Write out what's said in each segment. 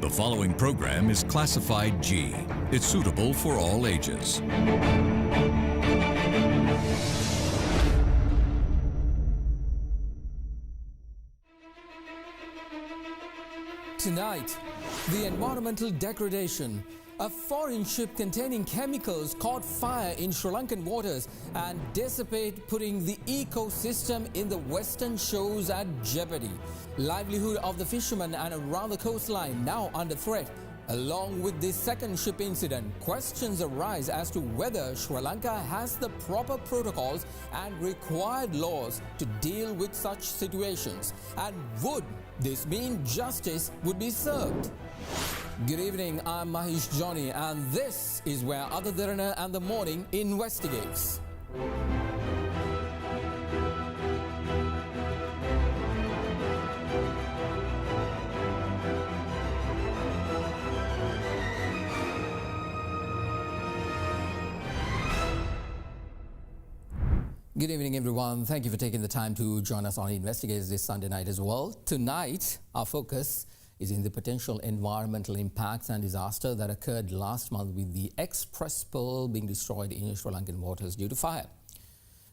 The following program is classified G. It's suitable for all ages. Tonight, the environmental degradation. A foreign ship containing chemicals caught fire in Sri Lankan waters and dissipate, putting the ecosystem in the western shores at jeopardy. Livelihood of the fishermen and around the coastline now under threat. Along with this second ship incident, questions arise as to whether Sri Lanka has the proper protocols and required laws to deal with such situations. And would this mean justice would be served? Good evening, I'm Mahesh Johnny, and this is where Other Derana and the Morning investigates. Good evening, everyone. Thank you for taking the time to join us on Investigates this Sunday night as well. Tonight, our focus is in the potential environmental impacts and disaster that occurred last month with the Express Pearl being destroyed in Sri Lankan waters due to fire.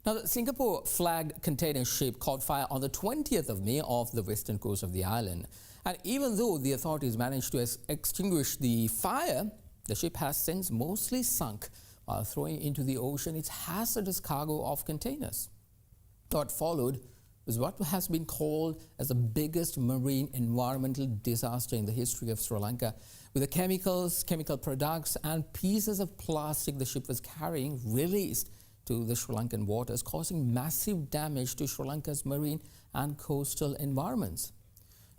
Now, the Singapore flagged container ship caught fire on the 20th of May off the western coast of the island. And even though the authorities managed to extinguish the fire, the ship has since mostly sunk while throwing into the ocean its hazardous cargo of containers. What followed was what has been called as the biggest marine environmental disaster in the history of Sri Lanka, with the chemicals, chemical products and pieces of plastic the ship was carrying released to the Sri Lankan waters, causing massive damage to Sri Lanka's marine and coastal environments.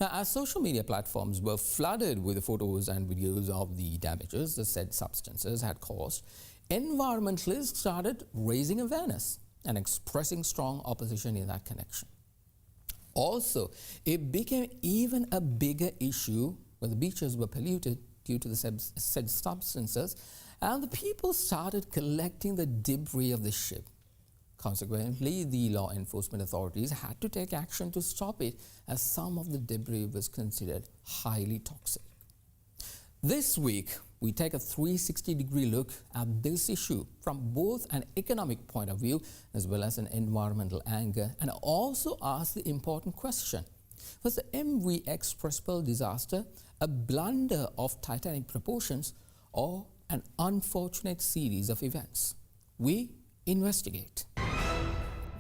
Now, as social media platforms were flooded with the photos and videos of the damages the said substances had caused, environmentalists started raising awareness and expressing strong opposition in that connection. Also, it became even a bigger issue when the beaches were polluted due to the said substances, and the people started collecting the debris of the ship. Consequently, the law enforcement authorities had to take action to stop it, as some of the debris was considered highly toxic. This week, we take a 360-degree look at this issue from both an economic point of view as well as an environmental angle, and also ask the important question: was the MV Express Pearl disaster a blunder of titanic proportions or an unfortunate series of events? We investigate.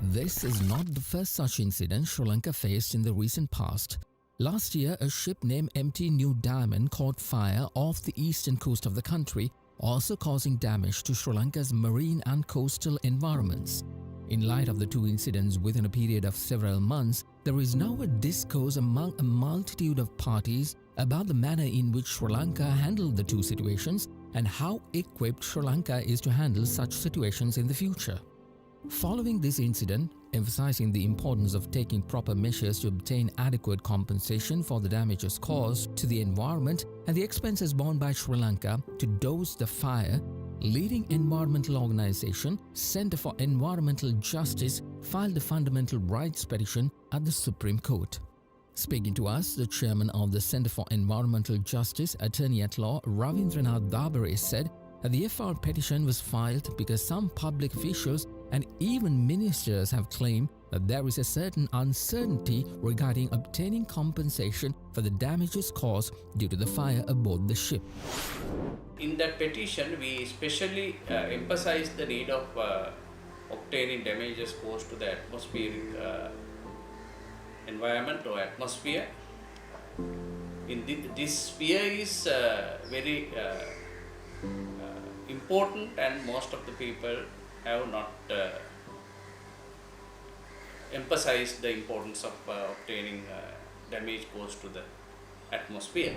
This is not the first such incident Sri Lanka faced in the recent past. Last year, a ship named MT New Diamond caught fire off the eastern coast of the country, also causing damage to Sri Lanka's marine and coastal environments. In light of the two incidents within a period of several months, there is now a discourse among a multitude of parties about the manner in which Sri Lanka handled the two situations and how equipped Sri Lanka is to handle such situations in the future. Following this incident, emphasizing the importance of taking proper measures to obtain adequate compensation for the damages caused to the environment and the expenses borne by Sri Lanka to douse the fire, leading environmental organization Centre for Environmental Justice filed a fundamental rights petition at the Supreme Court. Speaking to us, the chairman of the Centre for Environmental Justice, Attorney at Law Ravindranath Dabare, said that the FR petition was filed because some public officials and even ministers have claimed that there is a certain uncertainty regarding obtaining compensation for the damages caused due to the fire aboard the ship. In that petition, we especially emphasize the need of obtaining damages caused to the atmospheric environment or atmosphere. This sphere is very important, and most of the people have not emphasized the importance of obtaining damage caused to the atmosphere.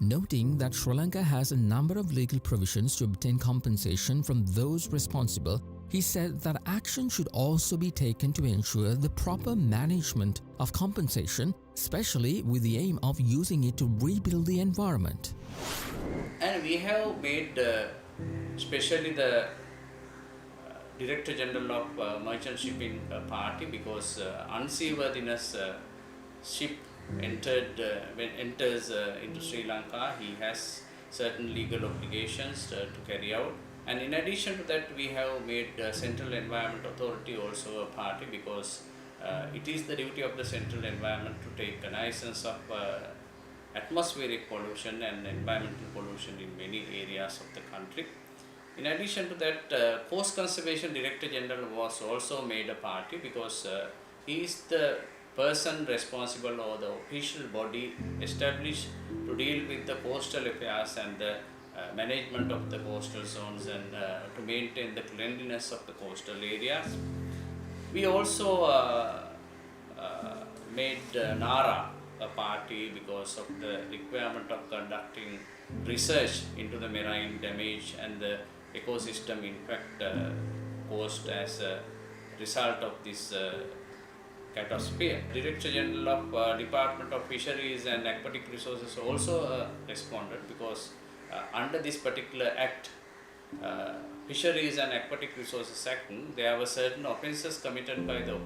Noting that Sri Lanka has a number of legal provisions to obtain compensation from those responsible, he said that action should also be taken to ensure the proper management of compensation, especially with the aim of using it to rebuild the environment. And we have made, especially the Director General of Merchant Shipping Party, because unseaworthiness ship enters into Sri Lanka, he has certain legal obligations to carry out. And in addition to that, we have made Central Environment Authority also a party, because it is the duty of the Central Environment to take cognizance of atmospheric pollution and environmental pollution in many areas of the country. In addition to that, Coast Conservation Director General was also made a party, because he is the person responsible, or the official body established to deal with the coastal affairs and the management of the coastal zones, and to maintain the cleanliness of the coastal areas. We also made NARA a party, because of the requirement of conducting research into the marine damage and the ecosystem impact caused as a result of this catastrophe. Director General of Department of Fisheries and Aquatic Resources also responded, because under this particular act, Fisheries and Aquatic Resources Act, there were certain offences committed by the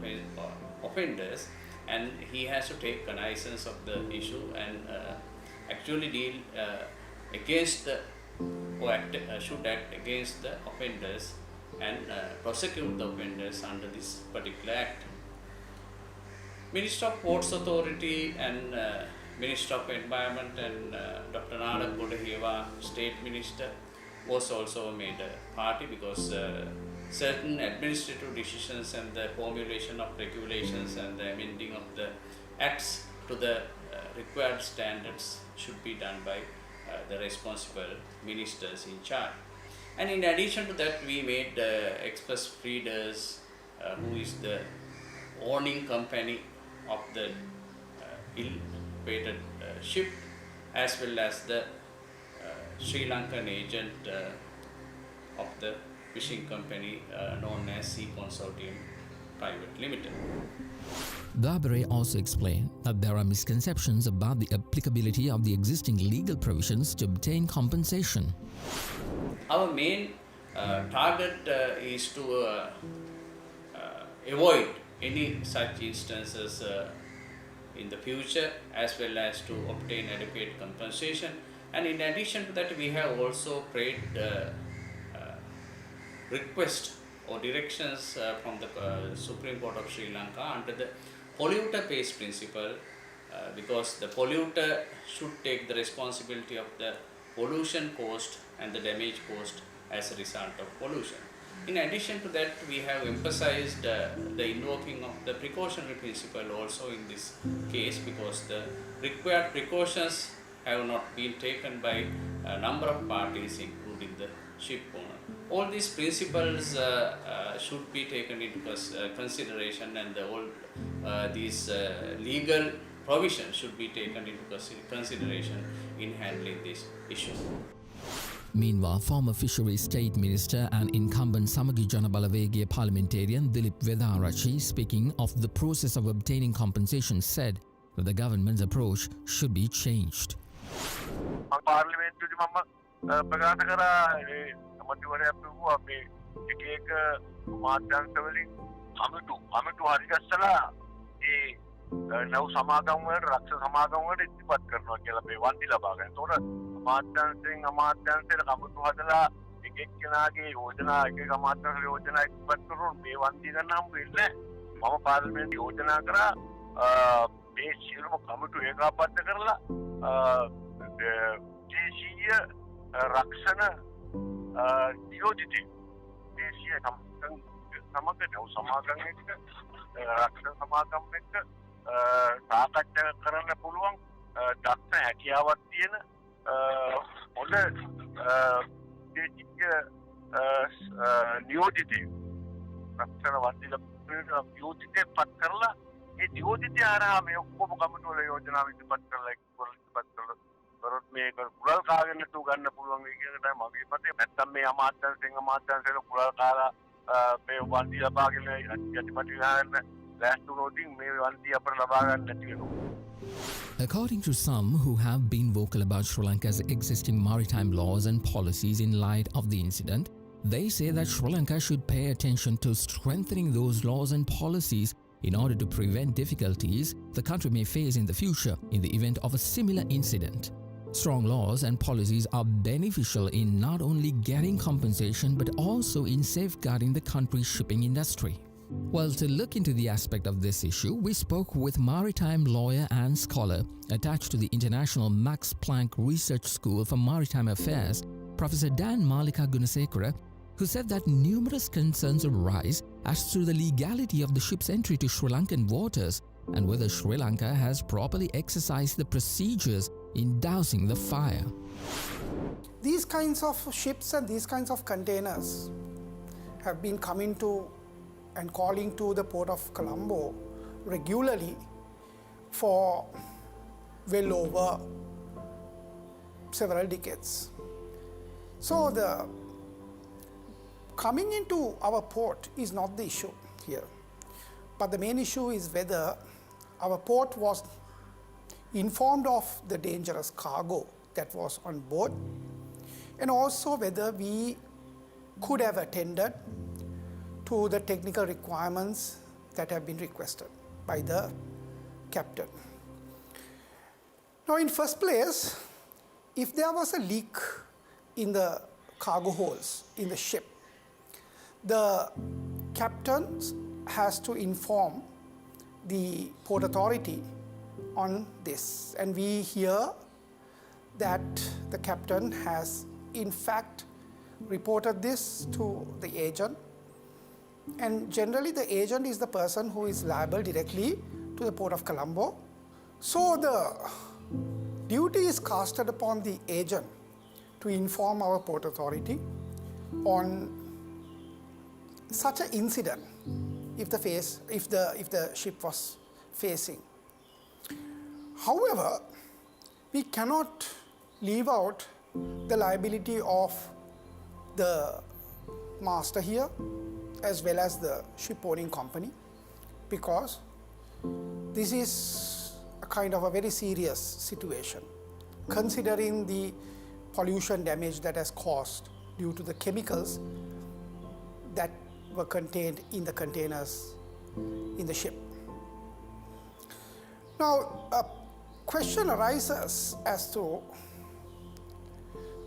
offenders, and he has to take cognizance of the issue and actually deal against the, or should act against the offenders and prosecute the offenders under this particular act. Minister of Ports Authority and Minister of Environment and Dr. Nada Godaheva, State Minister, was also made a party, because certain administrative decisions and the formulation of regulations and the amending of the acts to the required standards should be done by the responsible ministers in charge. And in addition to that, we made Express Feeders, who is the owning company of the ill-fated ship, as well as the Sri Lankan agent of the fishing company known as Sea Consortium Private Limited. Dabere also explained that there are misconceptions about the applicability of the existing legal provisions to obtain compensation. Our main target is to avoid any such instances in the future, as well as to obtain adequate compensation. And in addition to that, we have also prayed request or directions from the Supreme Court of Sri Lanka under the polluter pays principle, because the polluter should take the responsibility of the pollution caused and the damage caused as a result of pollution. In addition to that, we have emphasized the invoking of the precautionary principle also in this case, because the required precautions have not been taken by a number of parties, including the ship owner. All these principles should be taken into consideration, and all these legal provisions should be taken into consideration in handling this issue. Meanwhile, former Fisheries State Minister and incumbent Samagi Janabalawegaya parliamentarian Dilip Vedarachi, speaking of the process of obtaining compensation, said that the government's approach should be changed. නව සමාගම් වලට රක්ෂ සමාගම් වලට ඉදිරිපත් කරනවා කියලා මේ වන්දි ලබා ගන්න. ඒතකොට අමාත්‍යාංශයෙන් අමාත්‍යාංශයට කමිටු හදලා එක එක්කෙනාගේ යෝජනා එක අමාත්‍යාංශ යෝජනා ඉදිරිපත් කරනොත් මේ වන්දි ගන්න හම්බ වෙන්නේ නැහැ. මම පාර්ලිමේන්තුවේ යෝජනා කරා මේ සියලුම කමිටු ඒකාබද්ධ කරලා දේශීය රක්ෂණ නියෝජිතයෝ දේශීය සමග නව සමාගම් එක්ක රක්ෂණ සමාගම් එක්ක සාකච්ඡා කරන්න පුළුවන් දක්ෂ හැකියාවක් තියෙන හොඳ දේශීය නියෝජිතයෝ රක්ෂණ වන්දිල නියෝජිතයෙක් පත් කරලා ඒ නියෝජිතය හරහා මේ ඔක්කොම කමිටු වල යෝජනා ඉදිරිපත් කරලා කරොත් මේක කුලල් කාගෙන තු ගන්න පුළුවන් වෙයි කියන එකයි මගේ මතය. නැත්තම් මේ අමාත්‍යාංශයෙන් අමාත්‍යාංශයට කුලල් කාලා මේ වන්දි ලබාගෙන යටිපටි ගන්න ලෑස්ති වුණොත් මේ වන්දි අපර ලබා ගන්න නැති වෙනවා. According to some who have been vocal about Sri Lanka's existing maritime laws and policies in light of the incident, they say that Sri Lanka should pay attention to strengthening those laws and policies in order to prevent difficulties the country may face in the future in the event of a similar incident. Strong laws and policies are beneficial in not only getting compensation but also in safeguarding the country's shipping industry. Well, to look into the aspect of this issue, we spoke with maritime lawyer and scholar attached to the International Max Planck Research School for Maritime Affairs, Professor Dan Malika Gunasekara, who said that numerous concerns arise as to the legality of the ship's entry to Sri Lankan waters and whether Sri Lanka has properly exercised the procedures in dousing the fire. These kinds of ships and these kinds of containers have been coming to and calling to the port of Colombo regularly for well over several decades. So the coming into our port is not the issue here, but the main issue is whether our port was informed of the dangerous cargo that was on board, and also whether we could have attended to the technical requirements that have been requested by the captain. Now, in first place, if there was a leak in the cargo holds in the ship, the captain has to inform the port authority on this. And we hear that the captain has in fact reported this to the agent. And generally the agent is the person who is liable directly to the port of Colombo. So the duty is casted upon the agent to inform our port authority on such an incident if the ship was facing. However, we cannot leave out the liability of the master here as well as the ship owning company, because this is a kind of a very serious situation considering the pollution damage that has caused due to the chemicals that were contained in the containers in the ship. Now, a question arises as to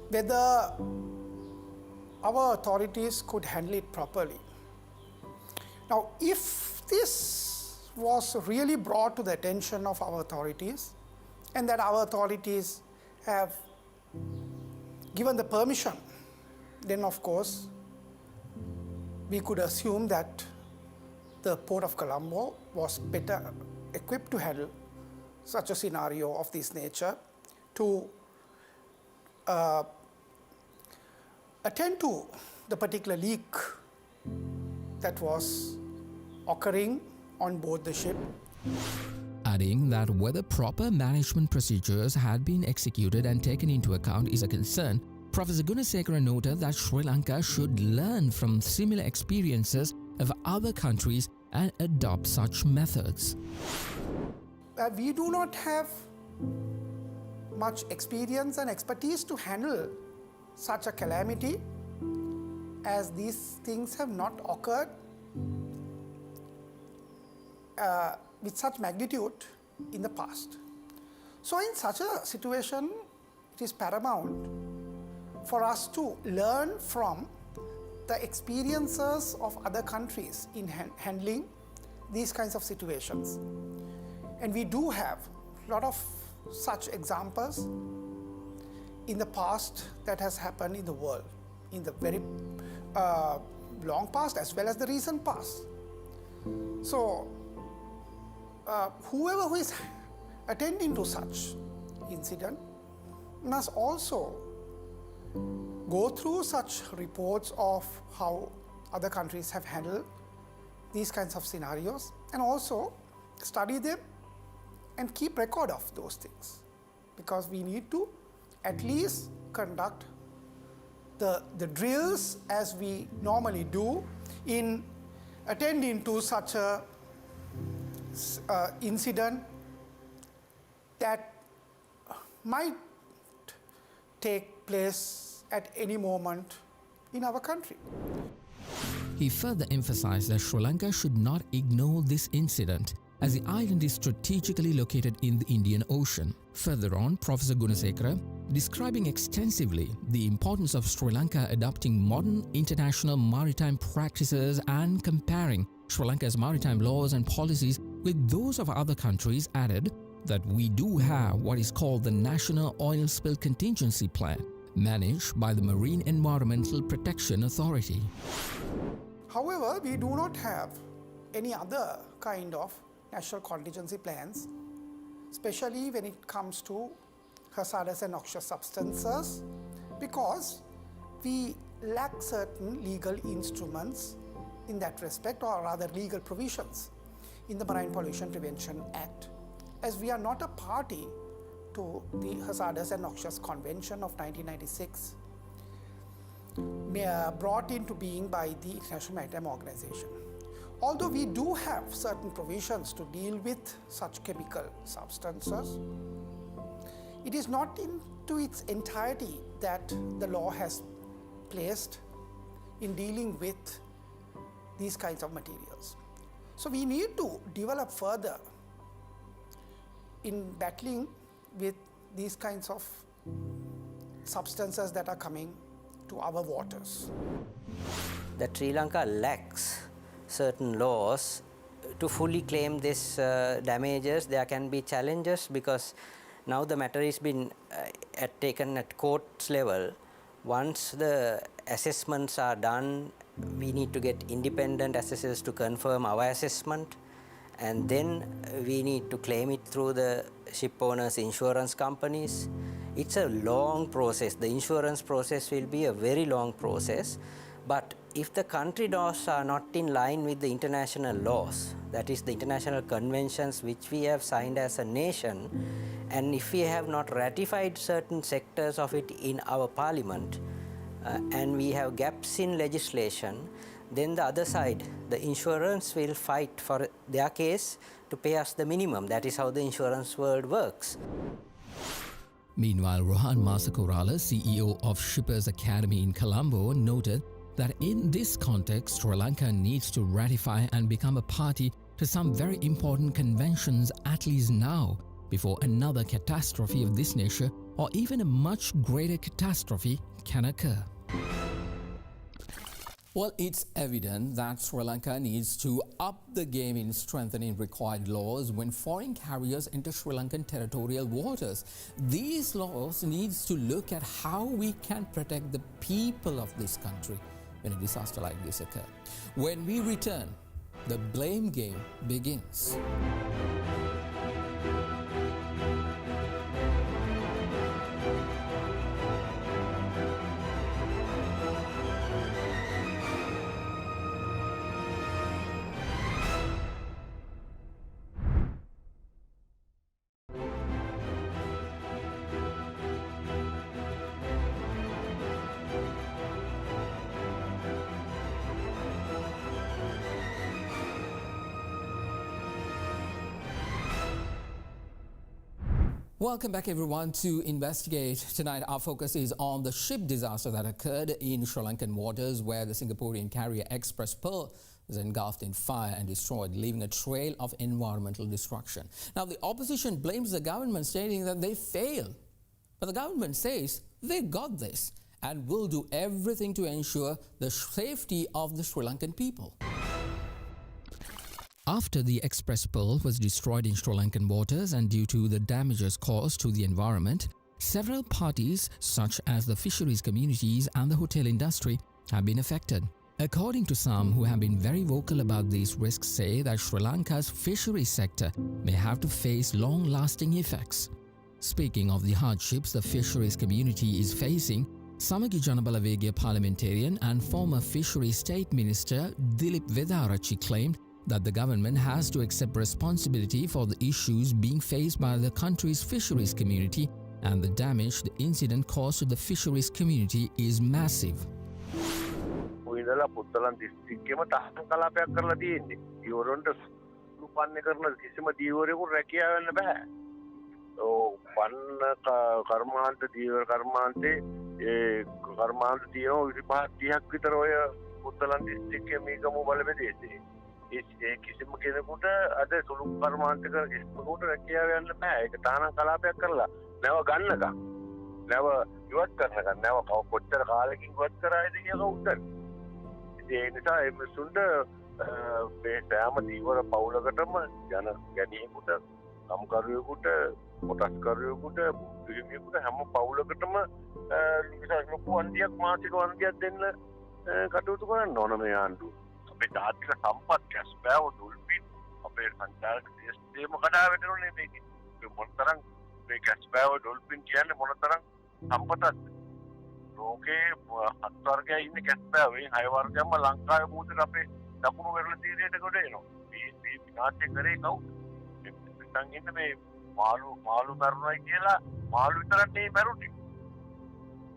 whether our authorities could handle it properly. Now, if this was really brought to the attention of our authorities and that our authorities have given the permission, then of course we could assume that the Port of Colombo was better equipped to handle such a scenario of this nature, to attend to the particular leak that was occurring on board the ship. Adding that whether proper management procedures had been executed and taken into account is a concern, Professor Gunasekara noted that Sri Lanka should learn from similar experiences of other countries and adopt such methods. We do not have much experience and expertise to handle such a calamity, as these things have not occurred with such magnitude in the past. So in such a situation, it is paramount for us to learn from the experiences of other countries in handling these kinds of situations. And we do have a lot of such examples in the past that has happened in the world, in the very long past as well as the recent past. So whoever who is attending to such incident must also go through such reports of how other countries have handled these kinds of scenarios, and also study them and keep record of those things, because we need to at least conduct the drills as we normally do in attending to such a incident that might take place at any moment in our country. He further emphasized that Sri Lanka should not ignore this incident, as the island is strategically located in the Indian Ocean. Further on, Professor Gunasekara, describing extensively the importance of Sri Lanka adopting modern international maritime practices and comparing Sri Lanka's maritime laws and policies with those of other countries, added that we do have what is called the National Oil Spill Contingency Plan, managed by the Marine Environmental Protection Authority. However, we do not have any other kind of national contingency plans, especially when it comes to hazardous and noxious substances, because we lack certain legal instruments in that respect, or rather legal provisions in the Marine Pollution Prevention Act, as we are not a party to the Hazardous and Noxious Convention of 1996, brought into being by the International Maritime Organization. Although we do have certain provisions to deal with such chemical substances, it is not into its entirety that the law has placed in dealing with these kinds of materials. So we need to develop further in battling with these kinds of substances that are coming to our waters. That Sri Lanka lacks certain laws to fully claim this damages. There can be challenges because now the matter has been taken at courts level. Once the assessments are done, we need to get independent assessors to confirm our assessment, and then we need to claim it through the ship owners' insurance companies. It's a long process. The insurance process will be a very long process. But if the country laws are not in line with the international laws, that is the international conventions which we have signed as a nation, and if we have not ratified certain sectors of it in our parliament, and we have gaps in legislation, then the other side, the insurance will fight for their case to pay us the minimum. That is how the insurance world works. Meanwhile, Rohan Masakorala, CEO of Shippers Academy in Colombo, noted that in this context, Sri Lanka needs to ratify and become a party to some very important conventions at least now, before another catastrophe of this nature or even a much greater catastrophe can occur. Well, it's evident that Sri Lanka needs to up the game in strengthening required laws when foreign carriers enter Sri Lankan territorial waters. These laws needs to look at how we can protect the people of this country when a disaster like this occurs. When we return, the blame game begins. Welcome back everyone to Investigate. Tonight our focus is on the ship disaster that occurred in Sri Lankan waters, where the Singaporean carrier Express Pearl was engulfed in fire and destroyed, leaving a trail of environmental destruction. Now the opposition blames the government, stating that they failed. But the government says they got this and will do everything to ensure the safety of the Sri Lankan people. After the Express Pearl was destroyed in Sri Lankan waters and due to the damages caused to the environment, several parties such as the fisheries communities and the hotel industry have been affected. According to some who have been very vocal about these risks, say that Sri Lanka's fisheries sector may have to face long-lasting effects. Speaking of the hardships the fisheries community is facing, Samagi Janabalawegaya parliamentarian and former Fisheries State Minister Dilip Vedarachi claimed that the government has to accept responsibility for the issues being faced by the country's fisheries community, and the damage the incident caused to the fisheries community is massive. ඉඳලා පුත්තලන් දිස්ත්‍රික්කෙම තහනම් කලාපයක් කරලා තියෙන්නේ. දීවරවන්ට උපන්නේ කරන කිසිම දීවරයෙකුට රැකියාව වෙන්න බෑ. පන්න කර්මාන්ත දීවර කර්මාන්තේ ඒ කර්මාන්ත තියෙනවා 25 30ක් විතර ඔය පුත්තලන් දිස්ත්‍රික්කයේ මීගමු බලපෑදේශේ ඒ කිසිම කෙනෙකුට අද සුළු කර්මාන්තක කිසිමකට රැකියාව යන්න බෑ. ඒක තානා කලාපයක් කරලා නැව ගන්නකම් නැව ඉවත් කරනකම් නැව කොච්චර කාලෙකින් ඉවත් කරායිද කියලා උත්තර. ඉතින් ඒ නිසා මේ මිනිසුන්ට මේ සෑම දීවර පවුලකටම ජන ගැනීමකට කම්කරුවෙකුට කොටස්කරුවෙකුට පිරිමියෙකුට හැම පවුලකටම ලොකු වන්දියක් මාසික වන්දියක් දෙන්න කටයුතු කරන්න ඕන මේ ආණ්ඩුව. අපේ ජාතික සම්පත් කැස්බෑව ඩොල්ෆින් අපේ සංචාරක දේශේම කඩා වැටෙනුනේ මේකේ. මේ මොනතරම් මේ කැස්බෑව ඩොල්ෆින් කියන්නේ මොනතරම් සම්පතක්ද? ලෝකේ 7 වර්ගයක් ඉන්නේ කැස්බෑවේ 6 වර්ගයක්ම ලංකාවේ මුහුදට අපේ දකුණු වෙරළ තීරයට කොට එනවා. මේ විනාශය කරේ කවුද? පිටන් ඉන්න මේ මාළු මරුණයි කියලා මාළු විතරක් නෙවෙයි මරුනේ.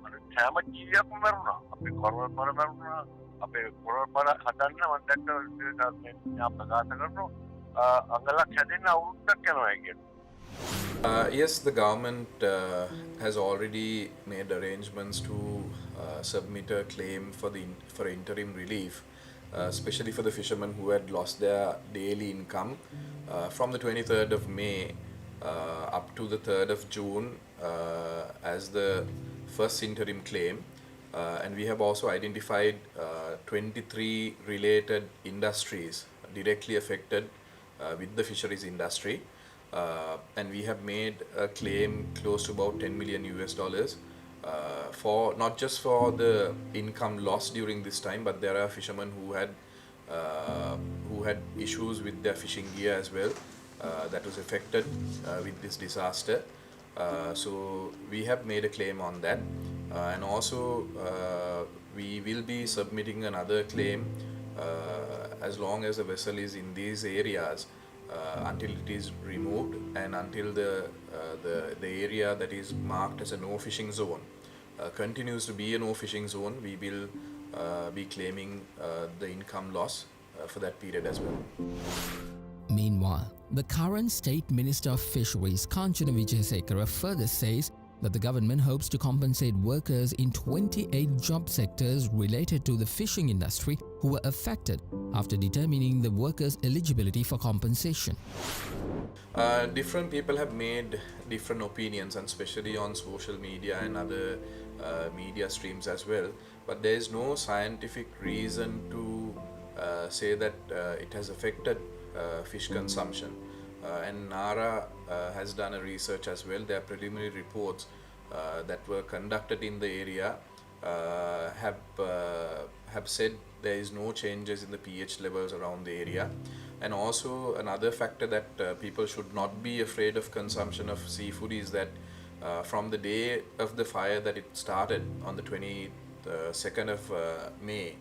අනිත් හැම ජීවියක්ම මරුණා. අපේ කොරවල් මරුණා. අපේ කොරවල් හදන්න මම දැක්ක මේ ප්‍රකාශ කරනවා අංගලක් හැදෙන්න අවුරුද්දක් යනවා කියන්නේ. Yes, the government has already made arrangements to submit a claim for interim relief, especially for the fishermen who had lost their daily income from the 23rd of May up to the 3rd of June as the first interim claim. And we have also identified 23 related industries directly affected with the fisheries industry. And we have made a claim close to about $10 million for not just for the income lost during this time, but there are fishermen who had issues with their fishing gear as well that was affected with this disaster. So we have made a claim on that, and also we will be submitting another claim as long as the vessel is in these areas. Until it is removed and until the area that is marked as a no fishing zone continues to be a no fishing zone, we will be claiming the income loss for that period as well. Meanwhile, the current State Minister of Fisheries, Kanchana Wijesekara, further says that the government hopes to compensate workers in 28 job sectors related to the fishing industry who were affected after determining the workers' eligibility for compensation. Different people have made different opinions, and especially on social media and other media streams as well. But there is no scientific reason to say that it has affected fish consumption. And NARA has done a research as well. Their preliminary reports that were conducted in the area have said there is no changes in the pH levels around the area. And also another factor that people should not be afraid of consumption of seafood is that from the day of the fire that it started on the 22nd of May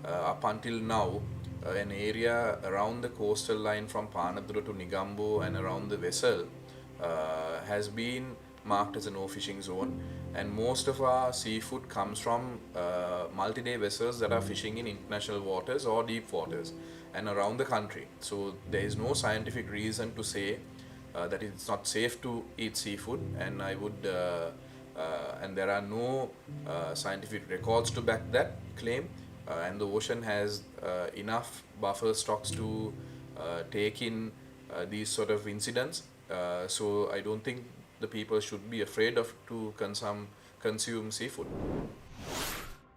up until now, an area around the coastal line from Panadura to Nigambo and around the vessel has been marked as a no fishing zone, and most of our seafood comes from multi-day vessels that are fishing in international waters or deep waters and around the country. So there is no scientific reason to say that it's not safe to eat seafood, and and there are no scientific records to back that claim. And the ocean has enough buffer stocks to take in these sort of incidents. So I don't think the people should be afraid of to consume seafood.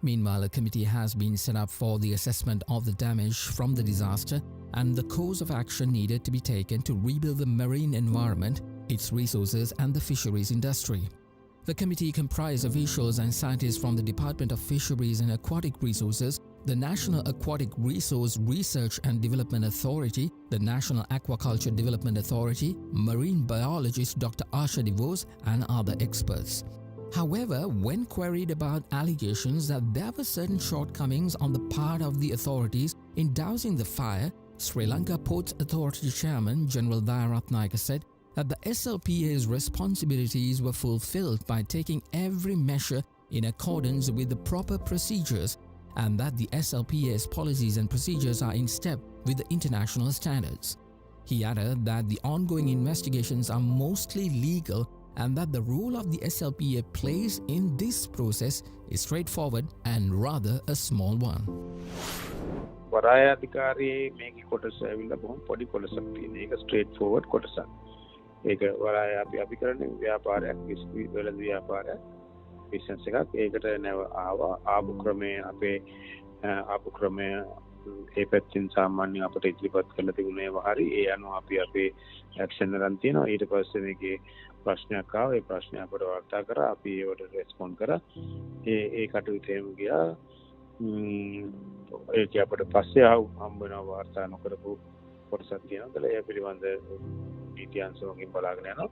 Meanwhile, a committee has been set up for the assessment of the damage from the disaster and the course of action needed to be taken to rebuild the marine environment, its resources and the fisheries industry. The committee comprised officials and scientists from the Department of Fisheries and Aquatic Resources, the National Aquatic Resource Research and Development Authority, the National Aquaculture Development Authority, marine biologist Dr. Asha DeVos, and other experts. However, when queried about allegations that there were certain shortcomings on the part of the authorities in dousing the fire, Sri Lanka Ports Authority Chairman General Dayaratnayaka said that the SLPA's responsibilities were fulfilled by taking every measure in accordance with the proper procedures, and that the SLPA's policies and procedures are in step with the international standards. He added that the ongoing investigations are mostly legal and that the role of the SLPA plays in this process is straightforward and rather a small one. වරාය අධිකාරියේ මේකේ කොටස ඇවිල්ලා බොහොම පොඩි කොටසක් තියෙන. ඒක straight forward කොටසක්. ඒක වරාය අපි කරන්නේ ව්‍යාපාරයක් වෙළඳ ව්‍යාපාරයක් බිස්නස් එකක්. ඒකට නැව ආපු ක්‍රමය අපේ ආපු ක්‍රමය ඒ පැත්තෙන් සාමාන්‍යයෙන් අපිට ඉදිරිපත් කරලා තිබුණේ හරි ඒ අනුව අපි අපේ ඇක්ෂන් ගන්න තියෙනවා. ඊට පස්සේ මේකේ ප්‍රශ්නයක් ආවා. ඒ ප්‍රශ්නය අපිට වාර්තා කරා. අපි ඒවට රෙස්පොන්ඩ් කරා. ඒ කටයුත්තේම ගියා. ඒක අපිට පස්සේ හම්බ වෙනවා වාර්තා නොකරපු කොටසක් තියෙනවා. ඒ පිළිබඳ නීති අංශවලින් බලාගෙන යනවා.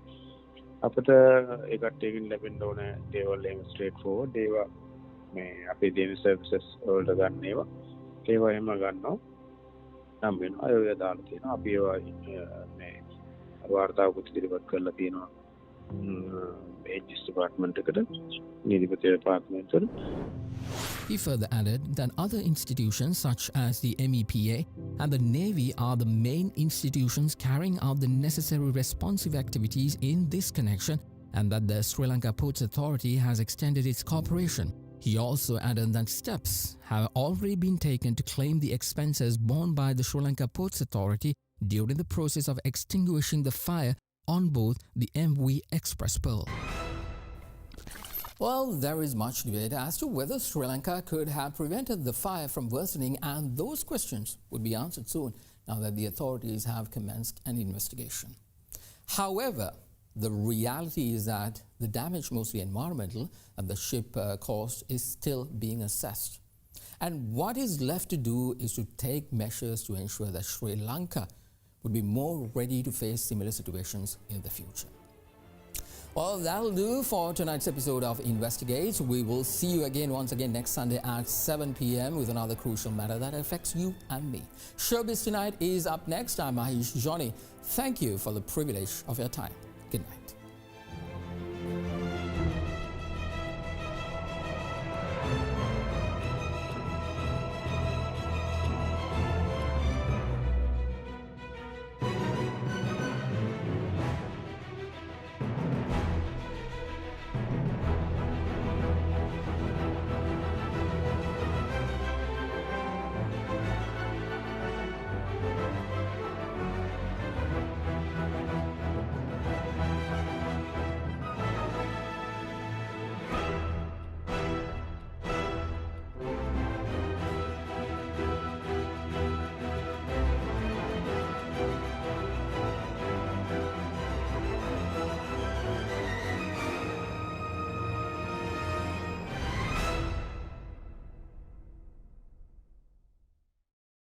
අපිට ඒ කට්ටියකින් ලැබෙන්න ඕන දේවල් එහෙම ස්ට්‍රේට් ෆෝවර්ඩ් ඒවා මේ අපේ දෙන සර්විසස් වලට ගන්න ඒවා එහෙම ගන්නවා. නම් වෙනවා. ඒ දාලා තියෙනවා. අපි ඒවා මේ වාර්තාවකුත් ඉදිරිපත් කරලා තියෙනවා. Justice Department එකට නීතිපති දෙපාර්තමේන්තුවට. He further added that other institutions such as the MEPA and the Navy are the main institutions carrying out the necessary responsive activities in this connection and that the Sri Lanka Ports Authority has extended its cooperation. He also added that steps have already been taken to claim the expenses borne by the Sri Lanka Ports Authority during the process of extinguishing the fire on board the MV Express Pearl. Well, there is much debate as to whether Sri Lanka could have prevented the fire from worsening, and those questions would be answered soon now that the authorities have commenced an investigation. However, the reality is that the damage, mostly environmental, that the ship caused is still being assessed. And what is left to do is to take measures to ensure that Sri Lanka would be more ready to face similar situations in the future. Well, that'll do for tonight's episode of Investigate. We will see you again once again next Sunday at 7 p.m. with another crucial matter that affects you and me. Showbiz Tonight is up next. I'm Mahesh Johnny. Thank you for the privilege of your time. Good night.